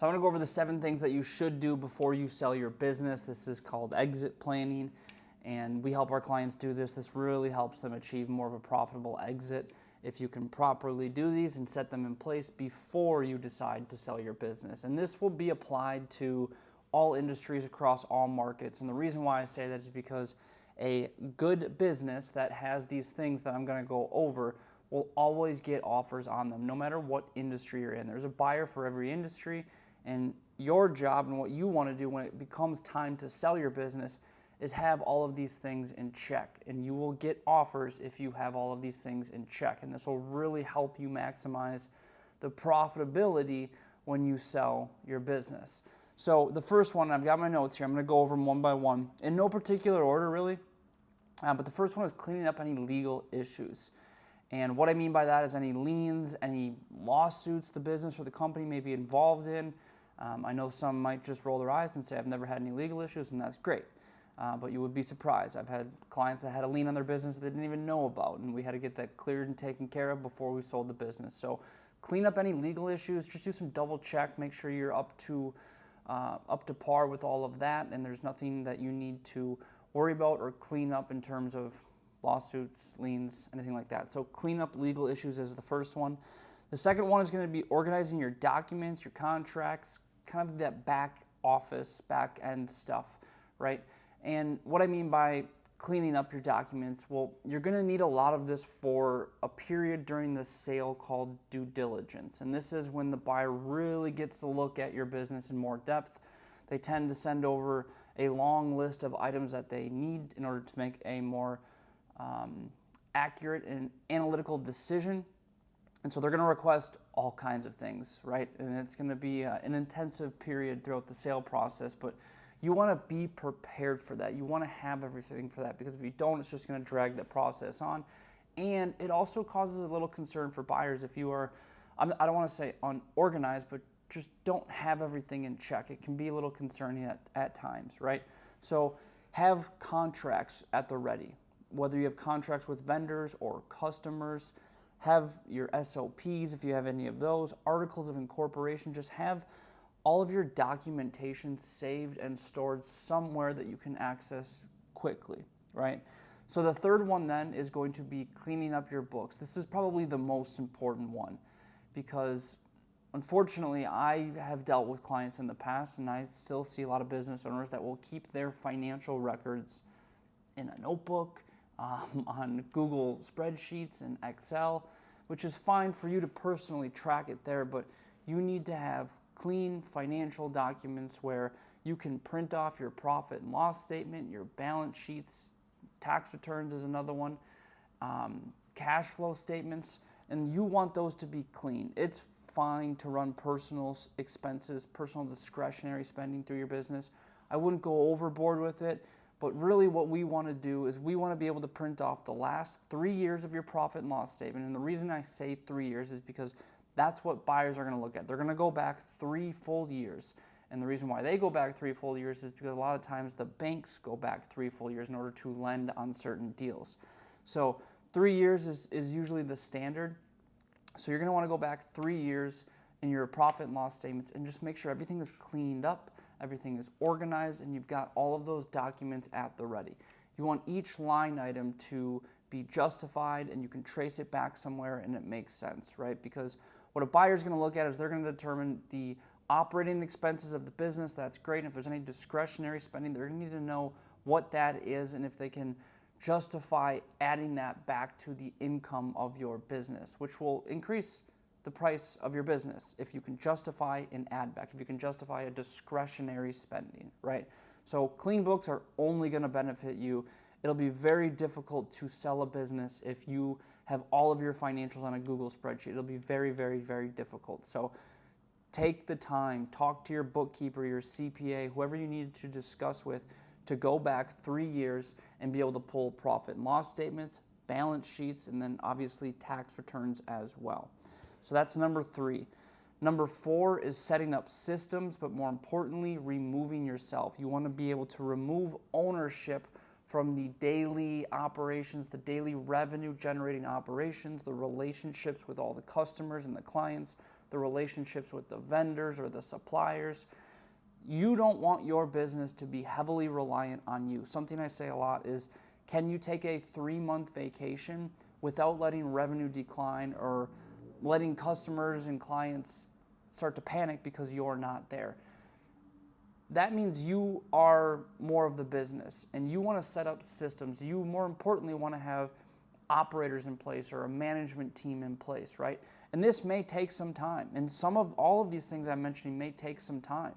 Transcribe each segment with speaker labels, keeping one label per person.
Speaker 1: So I'm going to go over the 7 things that you should do before you sell your business. This is called exit planning, and we help our clients do this. This really helps them achieve more of a profitable exit if you can properly do these and set them in place before you decide to sell your business. And this will be applied to all industries across all markets. And the reason why I say that is because a good business that has these things that I'm going to go over will always get offers on them, no matter what industry you're in. There's a buyer for every industry, and your job and what you want to do when it becomes time to sell your business is have all of these things in check. And you will get offers if you have all of these things in check. And this will really help you maximize the profitability when you sell your business. So the first one, I've got my notes here. I'm going to go over them one by one in no particular order, really. But the first one is cleaning up any legal issues. And what I mean by that is any liens, any lawsuits the business or the company may be involved in. I know some might just roll their eyes and say, I've never had any legal issues, and that's great. But you would be surprised. I've had clients that had a lien on their business that they didn't even know about, and we had to get that cleared and taken care of before we sold the business. So clean up any legal issues. Just do some double check. Make sure you're up to par with all of that, and there's nothing that you need to worry about or clean up in terms of lawsuits, liens, anything like that. So clean up legal issues is the first one. The second one is going to be organizing your documents, your contracts, kind of that back office, back end stuff, right? And what I mean by cleaning up your documents, well, you're going to need a lot of this for a period during the sale called due diligence. And this is when the buyer really gets to look at your business in more depth. They tend to send over a long list of items that they need in order to make a more accurate and analytical decision. And so they're going to request all kinds of things, right? And it's going to be an intensive period throughout the sale process, but you want to be prepared for that. You want to have everything for that, because if you don't, it's just going to drag the process on. And it also causes a little concern for buyers if you are, I don't want to say unorganized, but just don't have everything in check. It can be a little concerning at times, right? So have contracts at the ready. Whether you have contracts with vendors or customers, have your SOPs if you have any of those, articles of incorporation. Just have all of your documentation saved and stored somewhere that you can access quickly, right? So the third one then is going to be cleaning up your books. This is probably the most important one, because unfortunately I have dealt with clients in the past, and I still see a lot of business owners that will keep their financial records in a notebook, on Google spreadsheets and Excel, which is fine for you to personally track it there, but you need to have clean financial documents where you can print off your profit and loss statement, your balance sheets, tax returns is another one, cash flow statements, and you want those to be clean. It's fine to run personal expenses, personal discretionary spending through your business. I wouldn't go overboard with it. But really what we want to do is we want to be able to print off the last 3 years of your profit and loss statement. And the reason I say 3 years is because that's what buyers are going to look at. They're going to go back 3 full years. And the reason why they go back 3 full years is because a lot of times the banks go back 3 full years in order to lend on certain deals. So 3 years is usually the standard. So you're going to want to go back 3 years in your profit and loss statements and just make sure everything is cleaned up, everything is organized, and you've got all of those documents at the ready. You want each line item to be justified, and you can trace it back somewhere and it makes sense, right? Because what a buyer is going to look at is they're going to determine the operating expenses of the business. That's great. And if there's any discretionary spending, they're going to need to know what that is and if they can justify adding that back to the income of your business, which will increase the price of your business if you can justify an add back, if you can justify a discretionary spending, right? So clean books are only going to benefit you. It'll be very difficult to sell a business if you have all of your financials on a Google spreadsheet. It'll be very, very, very difficult. So take the time, talk to your bookkeeper, your CPA, whoever you need to discuss with, to go back 3 years and be able to pull profit and loss statements, balance sheets, and then obviously tax returns as well. So that's number 3. Number 4 is setting up systems, but more importantly, removing yourself. You want to be able to remove ownership from the daily operations, the daily revenue generating operations, the relationships with all the customers and the clients, the relationships with the vendors or the suppliers. You don't want your business to be heavily reliant on you. Something I say a lot is, can you take a 3-month vacation without letting revenue decline or letting customers and clients start to panic because you're not there? That means you are more of the business and you want to set up systems. You, more importantly, want to have operators in place or a management team in place, right? And this may take some time. And all of these things I'm mentioning may take some time,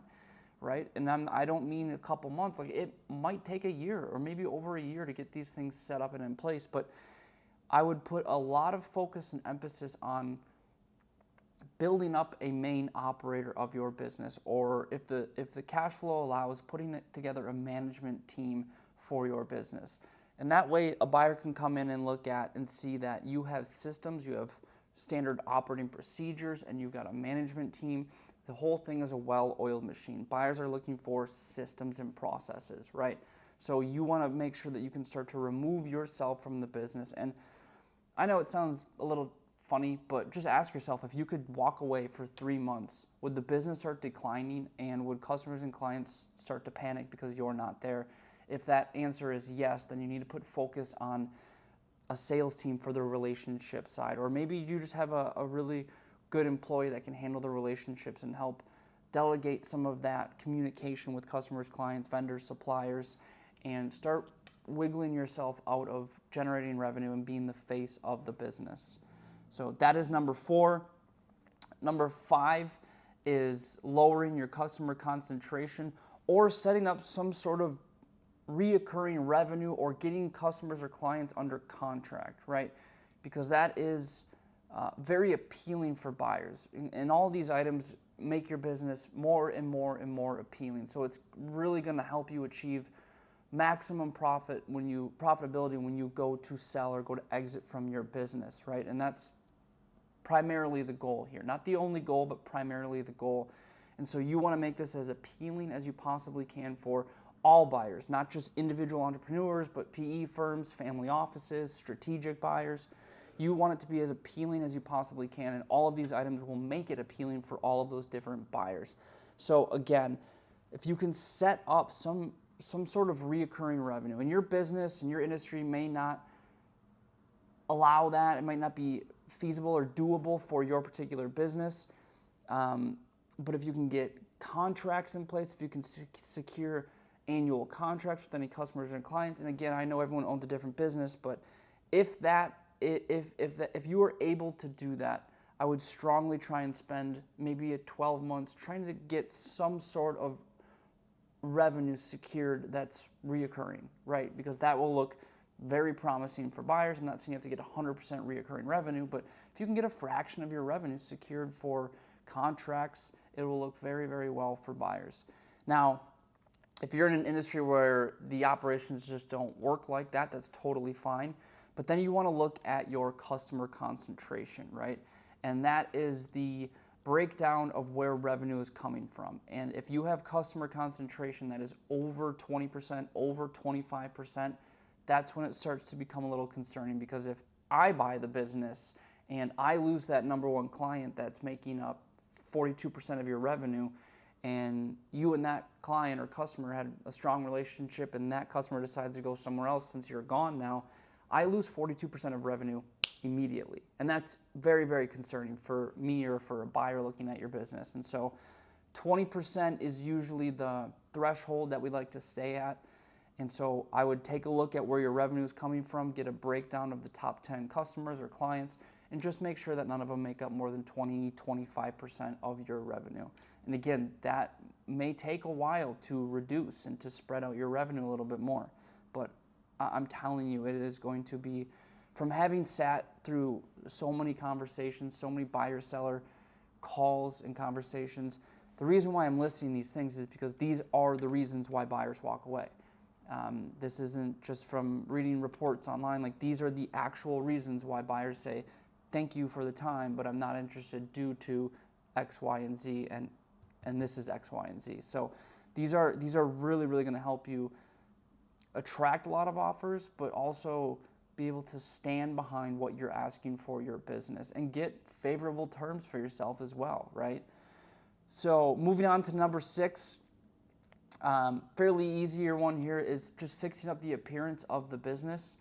Speaker 1: right? And I don't mean a couple months. Like, it might take a year or maybe over a year to get these things set up and in place. But I would put a lot of focus and emphasis on building up a main operator of your business, or if the cash flow allows, putting together a management team for your business. And that way a buyer can come in and look at and see that you have systems, you have standard operating procedures, and you've got a management team. The whole thing is a well-oiled machine. Buyers are looking for systems and processes, right? So you want to make sure that you can start to remove yourself from the business. And I know it sounds a little funny, but just ask yourself, if you could walk away for 3 months, would the business start declining and would customers and clients start to panic because you're not there? If that answer is yes, then you need to put focus on a sales team for the relationship side. Or maybe you just have a really good employee that can handle the relationships and help delegate some of that communication with customers, clients, vendors, suppliers, and start wiggling yourself out of generating revenue and being the face of the business. So that is number 4. Number 5 is lowering your customer concentration or setting up some sort of reoccurring revenue or getting customers or clients under contract, right? Because that is very appealing for buyers. And all these items make your business more and more and more appealing. So it's really going to help you achieve maximum profitability when you go to sell or go to exit from your business, right? And that's primarily the goal here. Not the only goal, but primarily the goal. And so you want to make this as appealing as you possibly can for all buyers, not just individual entrepreneurs, but PE firms, family offices, strategic buyers. You want it to be as appealing as you possibly can, and all of these items will make it appealing for all of those different buyers. So again, if you can set up some sort of reoccurring revenue, and your business and your industry may not allow that, it might not be feasible or doable for your particular business, but if you can get contracts in place, if you can secure annual contracts with any customers and clients, and again, I know everyone owns a different business, but if you are able to do that, I would strongly try and spend maybe 12 months trying to get some sort of revenue secured that's reoccurring, right? Because that will look very promising for buyers. I'm not saying you have to get 100% reoccurring revenue, but if you can get a fraction of your revenue secured for contracts, it will look very, very well for buyers. Now, if you're in an industry where the operations just don't work like that, that's totally fine. But then you want to look at your customer concentration, right? And that is the breakdown of where revenue is coming from. And if you have customer concentration that is over 20%, over 25%, that's when it starts to become a little concerning, because if I buy the business and I lose that number one client that's making up 42% of your revenue, and you and that client or customer had a strong relationship and that customer decides to go somewhere else since you're gone now, I lose 42% of revenue immediately. And that's very, very concerning for me or for a buyer looking at your business. And so 20% is usually the threshold that we like to stay at. And so I would take a look at where your revenue is coming from, get a breakdown of the top 10 customers or clients, and just make sure that none of them make up more than 20-25% of your revenue. And again, that may take a while to reduce and to spread out your revenue a little bit more. But I'm telling you, it is going to be, from having sat through so many conversations, so many buyer-seller calls and conversations, the reason why I'm listing these things is because these are the reasons why buyers walk away. This isn't just from reading reports online. Like, these are the actual reasons why buyers say, thank you for the time, but I'm not interested due to X, Y, and Z, and this is X, Y, and Z. So these are really, really going to help you attract a lot of offers, but also be able to stand behind what you're asking for your business and get favorable terms for yourself as well, right? So moving on to number 6, fairly easier one here is just fixing up the appearance of the business.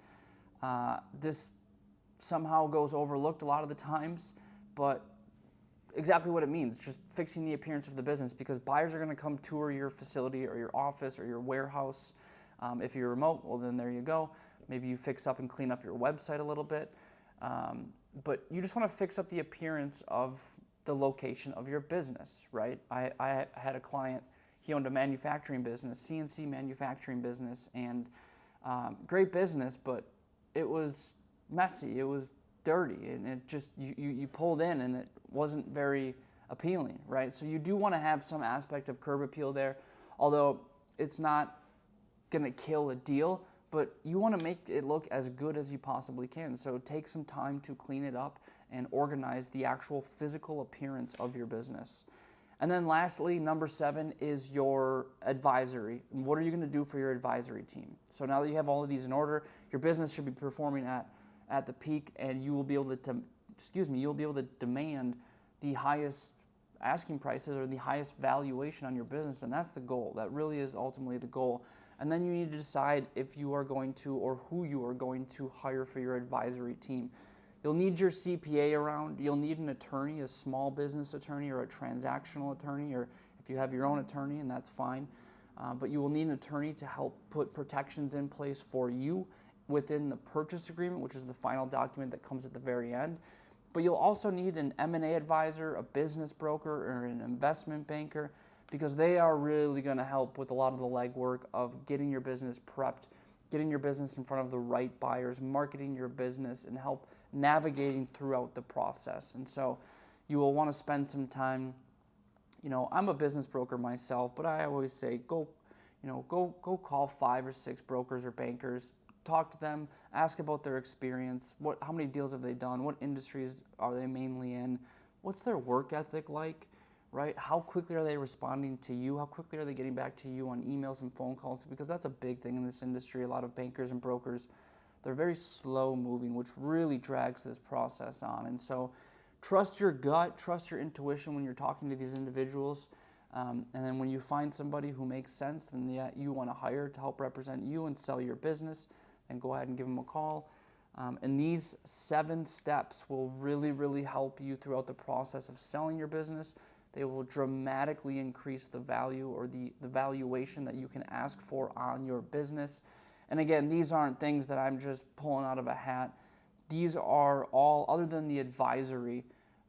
Speaker 1: This somehow goes overlooked a lot of the times, but exactly what it means, just fixing the appearance of the business, because buyers are going to come tour your facility or your office or your warehouse. If you're remote, well, then there you go. Maybe you fix up and clean up your website a little bit. But you just want to fix up the appearance of the location of your business, right? I had a client, he owned a manufacturing business, CNC manufacturing business, and great business, but it was messy, it was dirty, and it just, you pulled in and it wasn't very appealing, right? So you do want to have some aspect of curb appeal there, although it's not going to kill a deal, but you want to make it look as good as you possibly can. So take some time to clean it up and organize the actual physical appearance of your business. And then lastly, number 7 is your advisory. What are you going to do for your advisory team? So now that you have all of these in order, your business should be performing at the peak, and you will be able to, you'll be able to demand the highest asking prices or the highest valuation on your business, and that's the goal. That really is ultimately the goal. And then you need to decide if you are going to, or who you are going to hire for your advisory team. You'll need your CPA around. You'll need an attorney, a small business attorney or a transactional attorney, or if you have your own attorney, and that's fine. But you will need an attorney to help put protections in place for you within the purchase agreement, which is the final document that comes at the very end. But you'll also need an M&A advisor, a business broker, or an investment banker, because they are really going to help with a lot of the legwork of getting your business prepped, getting your business in front of the right buyers, marketing your business, and help navigating throughout the process. And so you will want to spend some time, I'm a business broker myself, but I always say go call 5 or 6 brokers or bankers, talk to them, ask about their experience, how many deals have they done, what industries are they mainly in, what's their work ethic like, right? How quickly are they responding to you? How quickly are they getting back to you on emails and phone calls? Because that's a big thing in this industry. A lot of bankers and brokers, they're very slow moving, which really drags this process on. And so trust your gut, trust your intuition when you're talking to these individuals. And then when you find somebody who makes sense and that you want to hire to help represent you and sell your business, then go ahead and give them a call. And these 7 steps will really, really help you throughout the process of selling your business. They will dramatically increase the value or the valuation that you can ask for on your business. And again, these aren't things that I'm just pulling out of a hat. These are all, other than the advisory,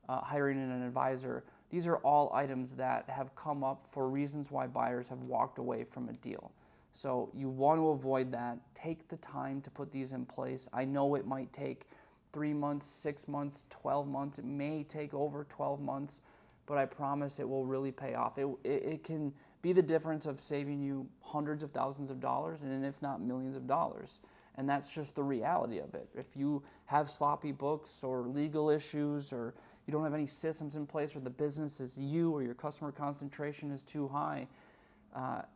Speaker 1: hiring an advisor, these are all items that have come up for reasons why buyers have walked away from a deal. So you want to avoid that. Take the time to put these in place. I know it might take 3 months, 6 months, 12 months. It may take over 12 months, but I promise it will really pay off. It can be the difference of saving you hundreds of thousands of dollars, and if not millions of dollars. And that's just the reality of it. If you have sloppy books or legal issues, or you don't have any systems in place, or the business is you, or your customer concentration is too high,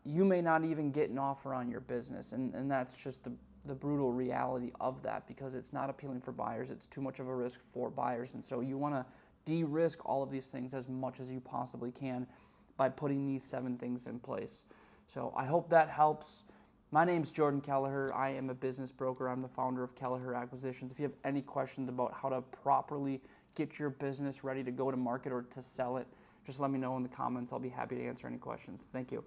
Speaker 1: you may not even get an offer on your business. And that's just the brutal reality of that, because it's not appealing for buyers. It's too much of a risk for buyers. And so you want to de-risk all of these things as much as you possibly can by putting these 7 things in place. So I hope that helps. My name's Jordan Kelleher. I am a business broker. I'm the founder of Kelleher Acquisitions. If you have any questions about how to properly get your business ready to go to market or to sell it, just let me know in the comments. I'll be happy to answer any questions. Thank you.